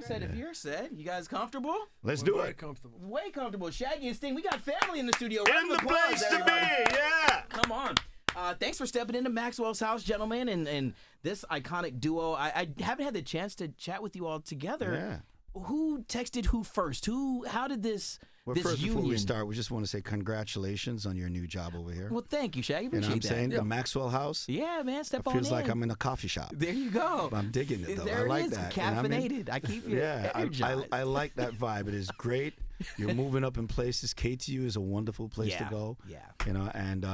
set if you're set. You guys comfortable? Let's do Very it. comfortable. Way comfortable. Shaggy and Sting, we got family in the studio. In Round of the applause, place to everybody. be, yeah. Come on. Thanks for stepping into Maxwell's house, gentlemen, and this iconic duo. I haven't had the chance to chat with you all together. Yeah. Who texted who first? How did this Well, this first, union? before we start, we just want to say congratulations on your new job over here. Well, thank you, Shaggy. You know Appreciate what I'm that. saying? The Maxwell house. Yeah, man, step It on feels in. like I'm in a coffee shop. There you go. I'm digging it, though. There I like it is, that. You know what I mean? caffeinated. I keep you Yeah, energized. I like that vibe. It is great. You're moving up in places. KTU is a wonderful place to go. Yeah. You know, and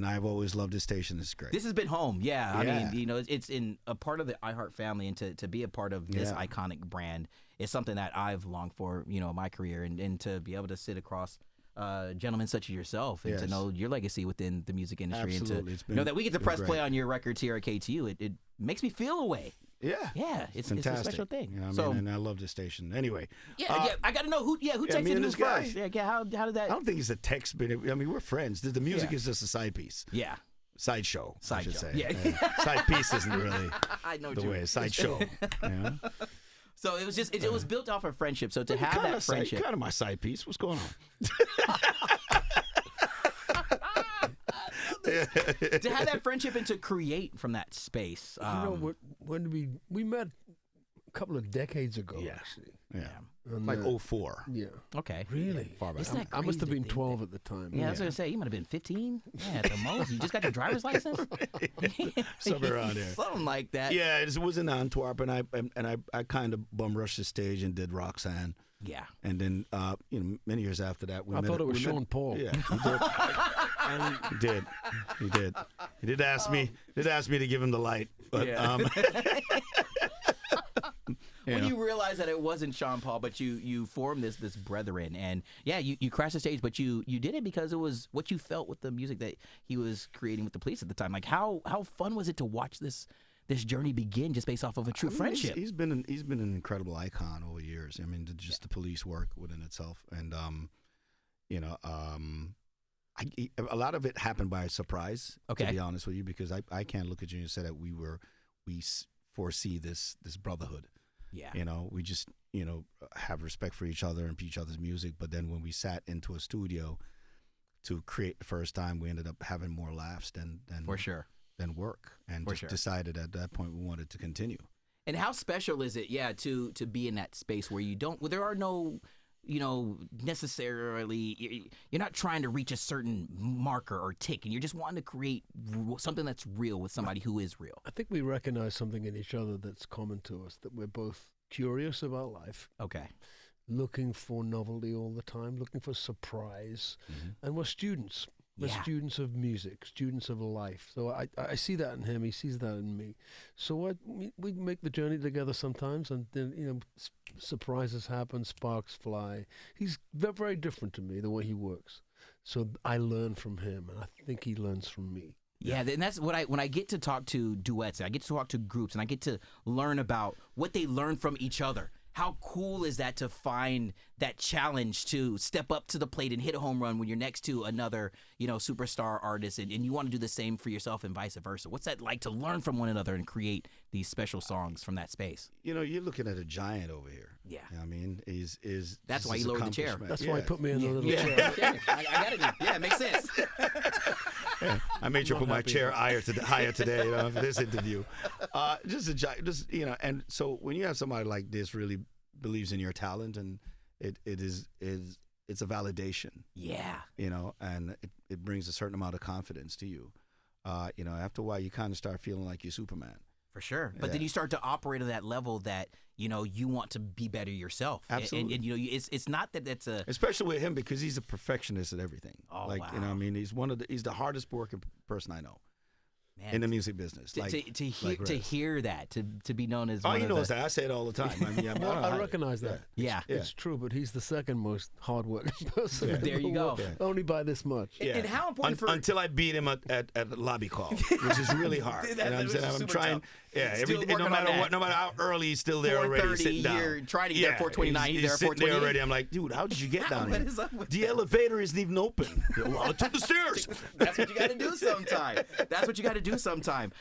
I've always loved this station. It's great. This has been home. Yeah. I Yeah. mean, you know, it's in a part of the iHeart family, and to be a part of this Yeah. iconic brand is something that I've longed for, you know, in my career, and to be able to sit across gentlemen such as yourself and to Yes. know your legacy within the music industry Absolutely. and It's to know been- that we get to been press great. play on your records here at KTU. It makes me feel a way. Yeah. Yeah, it's Fantastic. a special thing. You know what So I mean? And I love this station. Anyway. yeah, I got to know who me texted and who this guy. first. Yeah, how did I that? don't think it's a text, but I mean, we're friends. The music Yeah. is just a side piece. Yeah, Sideshow, I should Sideshow. say. Yeah. Side piece isn't really I know the what you way. mean. Sideshow. You know? So it was just it was built off of friendship. So to have Kinda that friendship, kind of my side piece. What's going on? to have that friendship and to create from that space. You know, when we met a couple of decades ago, Yeah. actually. Yeah. And, Like 04. Yeah. Okay. Really? Far back. Isn't that I must have crazy been to think 12 at the time. Yeah, I was gonna say you might have been 15. Yeah, at the most. You just got your driver's license. Somewhere around there. Something like that. Yeah, it was in Antwerp, and I kind of bum rushed the stage and did Roxanne. Yeah. And then, many years after that, we I met. thought it was we met- Sean Paul. Yeah, he did. He did. He did ask me. Did ask me to give him the light, but Yeah. you When know. you realize that it wasn't Sean Paul, but you formed this brethren, and yeah, you crashed the stage, but you did it because it was what you felt with the music that he was creating with the Police at the time. Like how fun was it to watch this journey begin just based off of a true I mean, friendship? He's been an incredible icon over years. I mean, just the Police work within itself, and a lot of it happened by surprise. Okay. To be honest with you, because I can't look at you and say that we foresee this brotherhood. Yeah. You know, we just have respect for each other and each other's music. But then when we sat into a studio to create the first time, we ended up having more laughs than For sure. than work, and For just sure. decided at that point we wanted to continue. And how special is it, to be in that space where there are no, necessarily, you're not trying to reach a certain marker or tick, and you're just wanting to create something that's real with somebody who is real. I think we recognize something in each other that's common to us, that we're both curious about life, Okay. looking for novelty all the time, looking for surprise, and we're students. We're Yeah. students of music, students of life. So I see that in him. He sees that in me. So we make the journey together sometimes, and then surprises happen, sparks fly. He's very different to me the way he works. So I learn from him, and I think he learns from me. Yeah, and that's what when I get to talk to duets, I get to talk to groups, and I get to learn about what they learn from each other. How cool is that to find that challenge to step up to the plate and hit a home run when you're next to another, superstar artist, and you want to do the same for yourself and vice versa? What's that like to learn from one another and create these special songs from that space? You're looking at a giant over here. Yeah. You know what I mean, That's why his you lowered the chair. accomplishment. That's Yeah. why he put me in the little Yeah, chair. yeah, I got it. Yeah, it makes sense. I made sure to put my happy chair higher today for this interview. And so when you have somebody like this really believes in your talent, and it's a validation, Yeah. and it brings a certain amount of confidence to you. After a while, you kind of start feeling like you're Superman. For sure. But then Yeah. you start to operate at that level that, you want to be better yourself. Absolutely. And it's not that it's a... Especially with him, because he's a perfectionist at everything. Oh, What I wow. mean, he's the hardest working person I know Man, in the music business. to hear that, to be known as Oh, one he of knows the, that. I say it all the time. I mean, Well, I recognize that. Yeah. It's true, but he's the second most hardworking person. in There the you go. world, Only by this much. And how important for... until I beat him at lobby call, which is really hard. That's- And I'm which saying is I'm super trying. tough. Yeah, Still no working on matter that. what, no matter how early he's still there already 4:30, sitting down. you're trying to get there at 4:29, he's there at sitting there 4:28. already. I'm like, dude, how did you get down What here? is up with The that? elevator isn't even open. Well, I took the stairs. That's what you got to do sometime.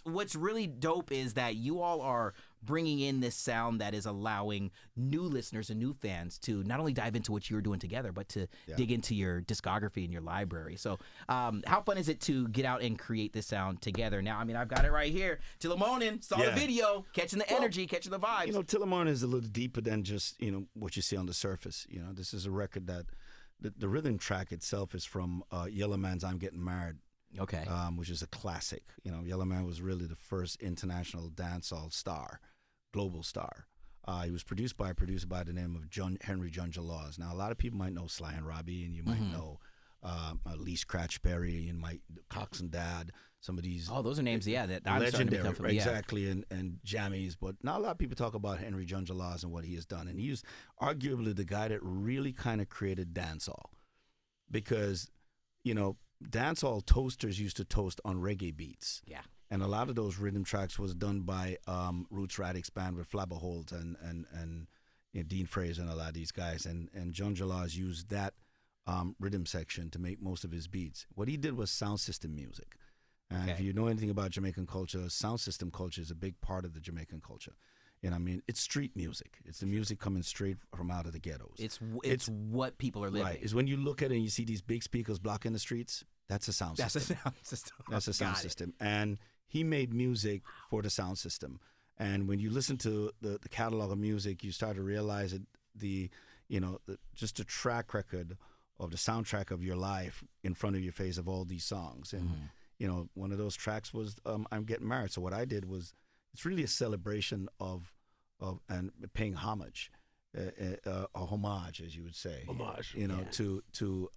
What's really dope is that you all are bringing in this sound that is allowing new listeners and new fans to not only dive into what you're doing together, but to dig into your discography and your library. So how fun is it to get out and create this sound together? Now, I mean, I've got it right here. Till the morning, saw the video, catching the energy, catching the vibes. You know, Till the Morning is a little deeper than just, you know, what you see on the surface. You know, this is a record that the rhythm track itself is from Yellow Man's I'm Getting Married. Okay. Which is a classic. You know, Yellow Man was really the first international dancehall star, global star. He was produced by a producer by the name of Henry Junja Laws. Now, a lot of people might know Sly and Robbie, and you might know Lee Scratch Perry, and Cox and Dad. Some of these. Oh, those are names, that I'm starting to legendary, become familiar. exactly, and jammies. But not a lot of people talk about Henry Junja Laws and what he has done. And he was arguably the guy that really kind of created dancehall, because, you know, dancehall toasters used to toast on reggae beats. Yeah. And a lot of those rhythm tracks was done by Roots Radix Band with Flabba Holt and you know, Dean Fraser and a lot of these guys. And John Jalaz used that rhythm section to make most of his beats. What he did was sound system music. And if you know anything about Jamaican culture, sound system culture is a big part of the Jamaican culture. And I mean, it's street music. It's the music coming straight from out of the ghettos. It's what people are living. Right. It's when you look at it and you see these big speakers blocking the streets, that's a sound system. That's a sound system. That's a sound system. And he made music for the sound system. And when you listen to the catalog of music, you start to realize that just the track record of the soundtrack of your life in front of your face of all these songs. And, you know, one of those tracks was I'm Getting Married. So what I did was, it's really a celebration of and paying homage, a homage, as you would say. Homage. You know, to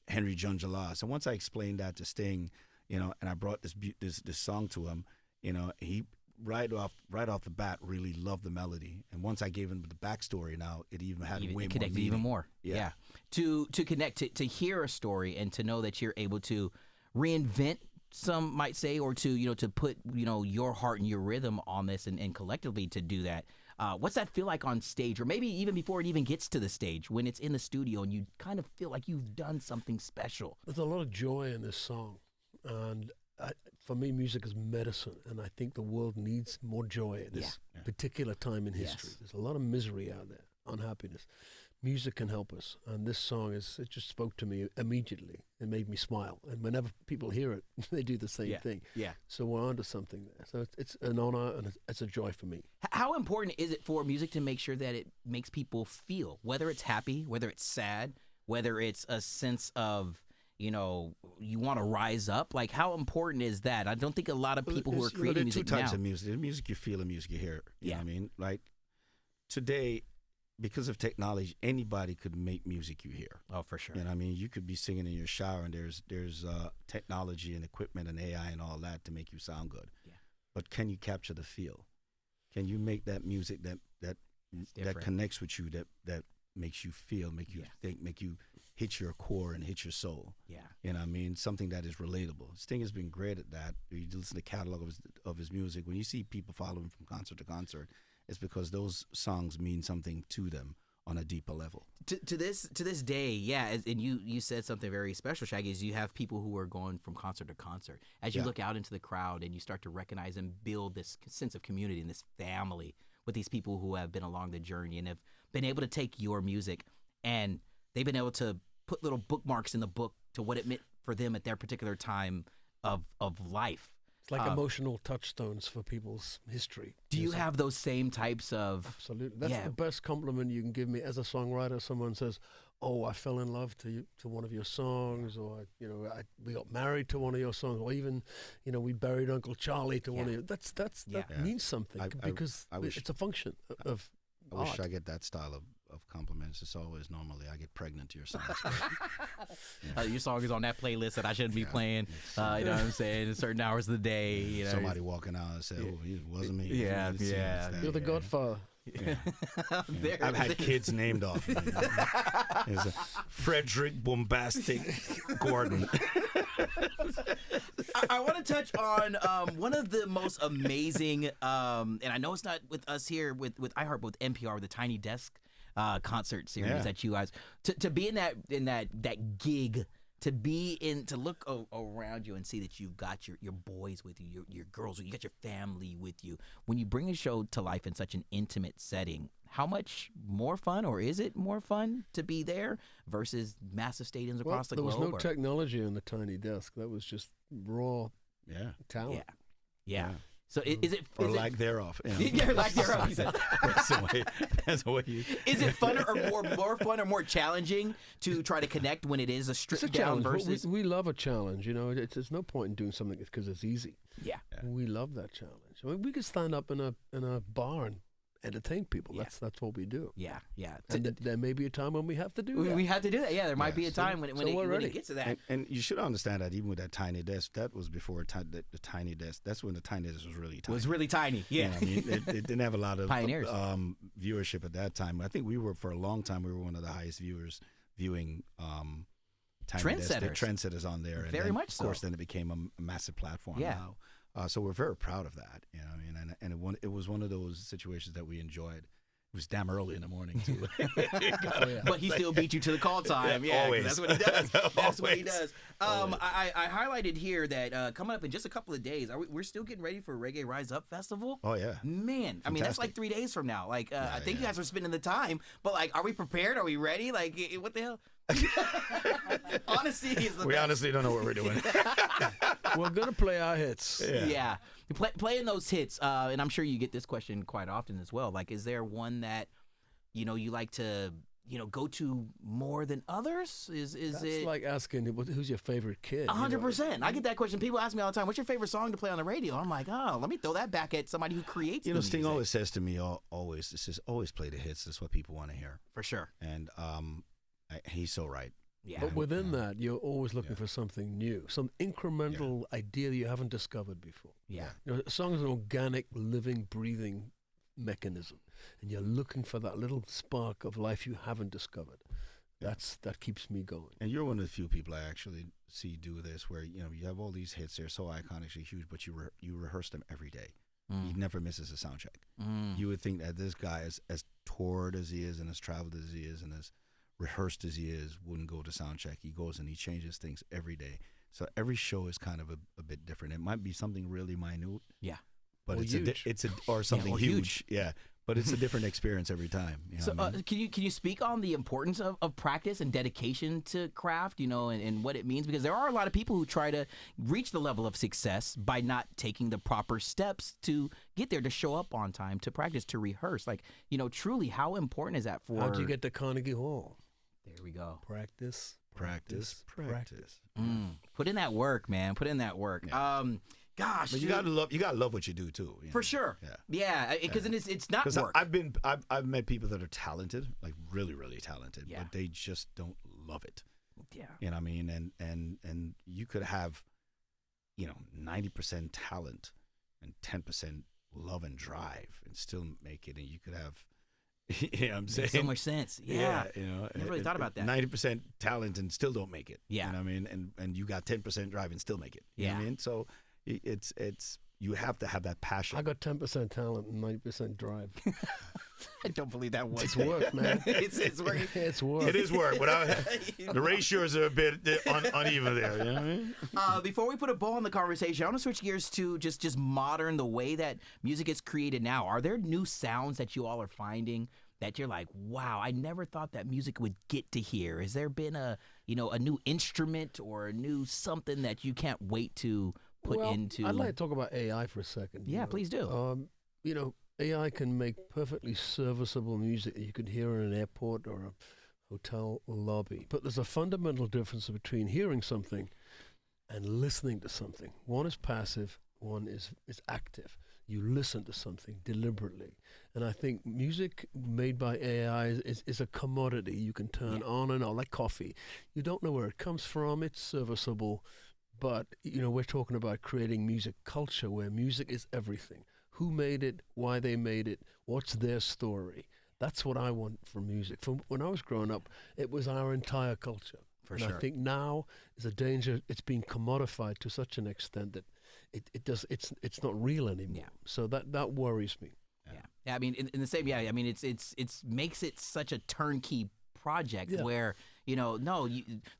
Henry Junja Laws. And once I explained that to Sting, you know, and I brought this song to him, you know, he right off the bat really loved the melody. And once I gave him the backstory, now it even had way more meaning. Even more. Yeah. To connect, to hear a story and to know that you're able to reinvent, some might say, or to put, your heart and your rhythm on this and collectively to do that. What's that feel like on stage, or maybe even before it even gets to the stage, when it's in the studio and you kind of feel like you've done something special? There's a lot of joy in this song. And for me, music is medicine. And I think the world needs more joy at this particular time in history. There's a lot of misery out there, unhappiness. Music can help us. And this song, it just spoke to me immediately. It made me smile. And whenever people hear it, they do the same thing. Yeah. So we're onto something there. So it's an honor and it's a joy for me. How important is it for music to make sure that it makes people feel, whether it's happy, whether it's sad, whether it's a sense of, you want to rise up? Like, how important is that? I don't think a lot of people who are creating music now. There are two types of music. There's music you feel and music you hear. You know what I mean? Like, today, because of technology, anybody could make music you hear. Oh, for sure. You know what I mean? You could be singing in your shower, and there's technology and equipment and AI and all that to make you sound good. Yeah. But can you capture the feel? Can you make that music that connects with you, that makes you feel, make you think, make you hit your core and hit your soul? Yeah. You know what I mean? Something that is relatable. Sting has been great at that. You listen to the catalog of his music. When you see people follow him from concert to concert, it's because those songs mean something to them on a deeper level. To this day, and you said something very special, Shaggy, is you have people who are going from concert to concert. As you look out into the crowd and you start to recognize and build this sense of community and this family with these people who have been along the journey and have been able to take your music and they've been able to put little bookmarks in the book to what it meant for them at their particular time of life. It's like emotional touchstones for people's history. Do you have those same types of... Absolutely. That's the best compliment you can give me as a songwriter. Someone says, oh, I fell in love to one of your songs, or, we got married to one of your songs, or even, we buried Uncle Charlie to one of your... That means something because it's a function of I wish I get that style of compliments. It's always normally I get pregnant to your songs. Your song is on that playlist that I shouldn't be playing. You know what I'm saying? At certain hours of the day. Somebody walking out and say, "Oh, it wasn't me." Yeah. You're the godfather. Yeah. I've had kids named off me. There's a Frederick Bombastic Gordon. I want to touch on one of the most amazing, and I know it's not with us here with iHeart, but with NPR, with the Tiny Desk concert series that you guys to be in that gig to look around you and see that you've got your boys with you, your girls, you got your family with you. When you bring a show to life in such an intimate setting, how much more fun, or is it more fun to be there versus massive stadiums across the globe? There was no technology on the tiny desk. That was just raw talent. Yeah. So is it or lack thereof? Yeah, lack thereof. That's the way you. Is it funner or more fun or more challenging to try to connect when it is a stripped down versus? We love a challenge. You know, there's no point in doing something because it's easy. Yeah. We love that challenge. I mean, we could stand up in a bar and entertain people. Yeah. That's what we do. Yeah. And there may be a time when we have to do that. We have to do that. Yeah, there might be a time when it gets to that. And you should understand that even with that tiny desk, that was before the tiny desk. That's when the tiny desk was really tiny. It was really tiny. Yeah. I mean, it didn't have a lot of pioneers viewership at that time. I think we were, for a long time, we were one of the highest viewing tiny desk, the trendsetters on there. And Very then, much so. Of course, then it became a massive platform now. So we're very proud of that. You know, I mean, and it was one of those situations that we enjoyed. It was damn early in the morning too. But he still beat you to the call time. Yeah, always. That's what he does. That's what he does. I highlighted here that coming up in just a couple of days, we're still getting ready for Reggae Rise Up Festival. Oh yeah, man. I mean, that's like 3 days from now. Like, I think you guys are spending the time, but like, are we prepared? Are we ready? Like, what the hell? Honesty is the we best. honestly don't know what we're doing. We're gonna play our hits. Yeah. Playing those hits, and I'm sure you get this question quite often as well. Like, is there one that you like to go to more than others? Is That's it like asking who's your favorite kid? 100%? I get that question. People ask me all the time, "What's your favorite song to play on the radio?" I'm like, "Oh, let me throw that back at somebody who creates." Sting music. always says to me, always play the hits. That's what people want to hear. For sure. And he's so right. Yeah. But within that, you're always looking for something new, some incremental idea that you haven't discovered before. Yeah. A song is an organic, living, breathing mechanism, and you're looking for that little spark of life you haven't discovered. That keeps me going. And you're one of the few people I actually see do this, where you have all these hits. They're so iconic, so huge, but you rehearse them every day. He never misses a sound check. You would think that this guy, as toured as he is and as traveled as he is and as rehearsed as he is, wouldn't go to sound check. He goes and he changes things every day. So every show is kind of a bit different. It might be something really minute. Yeah. But huge. or something huge. Yeah. But it's a different experience every time. You know So what I mean? can you speak on the importance of practice and dedication to craft, and what it means? Because there are a lot of people who try to reach the level of success by not taking the proper steps to get there, to show up on time, to practice, to rehearse. Like, truly, how important is that for... How do you get to Carnegie Hall? There we go. Practice. Put in that work, man. Put in that work. Yeah. Gosh, but you gotta love what you do too. For sure. Yeah, because it's not work. I've met people that are talented, like really, really talented, but they just don't love it. Yeah. You know what I mean? And you could have, 90% talent and 10% love and drive and still make it, and you could have. You know what I'm saying? Makes so much sense. Yeah. I never really thought about that. 90% talent and still don't make it. Yeah. You know what I mean? And you got 10% drive and still make it. You know what I mean? So it's you have to have that passion. I got 10% talent and 90% drive. I don't believe that was. It's work, man. It's work. It's work. It is work. The ratios are a bit uneven there. You know what I mean? Before we put a bow on the conversation, I want to switch gears to just modern, the way that music is created now. Are there new sounds that you all are finding that you're like, wow, I never thought that music would get to here? Has there been a new instrument or a new something that you can't wait to put into? I'd like to talk about AI for a second. Yeah, please do. AI can make perfectly serviceable music that you could hear in an airport or a hotel lobby. But there's a fundamental difference between hearing something and listening to something. One is passive, one is active. You listen to something deliberately. And I think music made by AI is a commodity you can turn on and on, like coffee. You don't know where it comes from, it's serviceable. But, we're talking about creating music culture where music is everything. Who made it, why they made it, what's their story. That's what I want from music. From when I was growing up, it was our entire culture. For sure. I think now is a danger. It's being commodified to such an extent that it's not real anymore. Yeah. So that worries me. Yeah. I mean, in the same. Yeah. I mean, it's makes it such a turnkey project where No,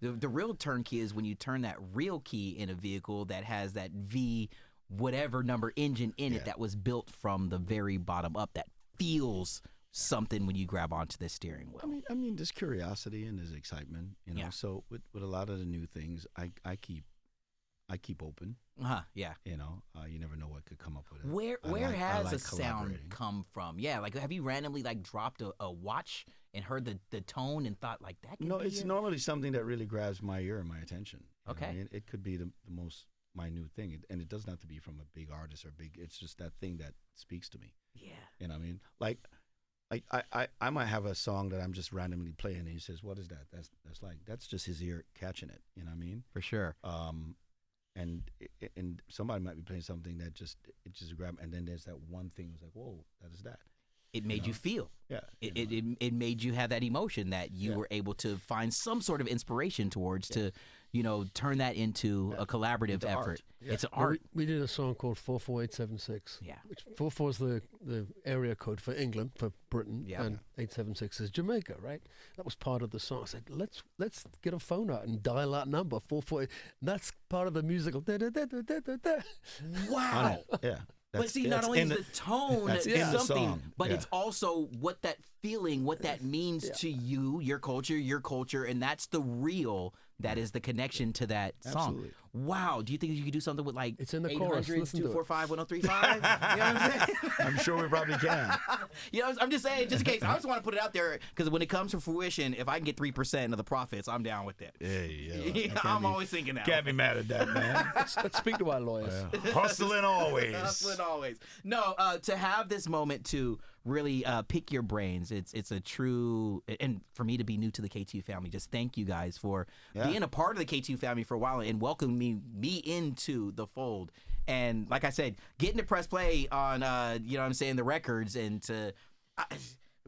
the real turnkey is when you turn that real key in a vehicle that has that V whatever number engine in it that was built from the very bottom up, that feels something when you grab onto the steering wheel. I mean, there's curiosity and there's excitement, So with a lot of the new things, I keep open. Yeah. You never know what could come up with it. Where has a sound collaborating. come from? Yeah, like have you randomly like dropped a watch and heard the tone and thought like that? No, it's normally something that really grabs my ear and my attention. You know what I Okay. mean? It could be the most minute thing, and it doesn't have to be from a big artist or big. It's just that thing that speaks to me. Yeah. You know what I mean? Like I might have a song that I'm just randomly playing, and he says, "What is that?" That's just his ear catching it. You know what I mean? For sure. And somebody might be playing something that just grab, and then there's that one thing that's like, "Whoa, that is that." It made you feel. Yeah. It made you have that emotion that you were able to find some sort of inspiration towards to, turn that into a collaborative Into effort. art. Yeah. It's an Well, art. we did a song called 44876. Yeah. Which 44 is the area code for England, for Britain, Yeah. and 876 is Jamaica, right? That was part of the song. I said, let's get a phone out and dial that number 448. And that's part of the musical. Wow. Yeah. But see, not only is the tone that's in the something, song. but Yeah. it's also what that feeling, what that means to you, your culture, and that's the real. That is the connection to that song. Absolutely. Wow. Do you think you could do something with like It's in the chorus. 800 Listen to it. 245 1035? You know what I'm saying? I'm sure we probably can. I'm just saying, just in case. I just want to put it out there because when it comes to fruition, if I can get 3% of the profits, I'm down with it. Yeah. I'm always thinking that. Can't be mad at that, man. Let's speak to our lawyers. Hustling always. Hustling always. No, to have this moment to really pick your brains, it's a true, and for me to be new to the K2 family, just thank you guys for being a part of the K2 family for a while and welcoming me into the fold. And like I said, getting to press play on, the records and to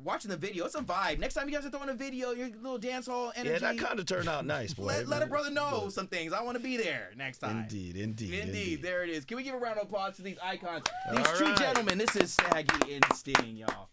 watching the video, it's a vibe. Next time you guys are throwing a video, your little dance hall energy. Yeah, that kind of turned out nice, boy. Let a brother know some things. I want to be there next time. Indeed. There it is. Can we give a round of applause to these icons? These All true right. gentlemen. This is Shaggy and Sting, y'all.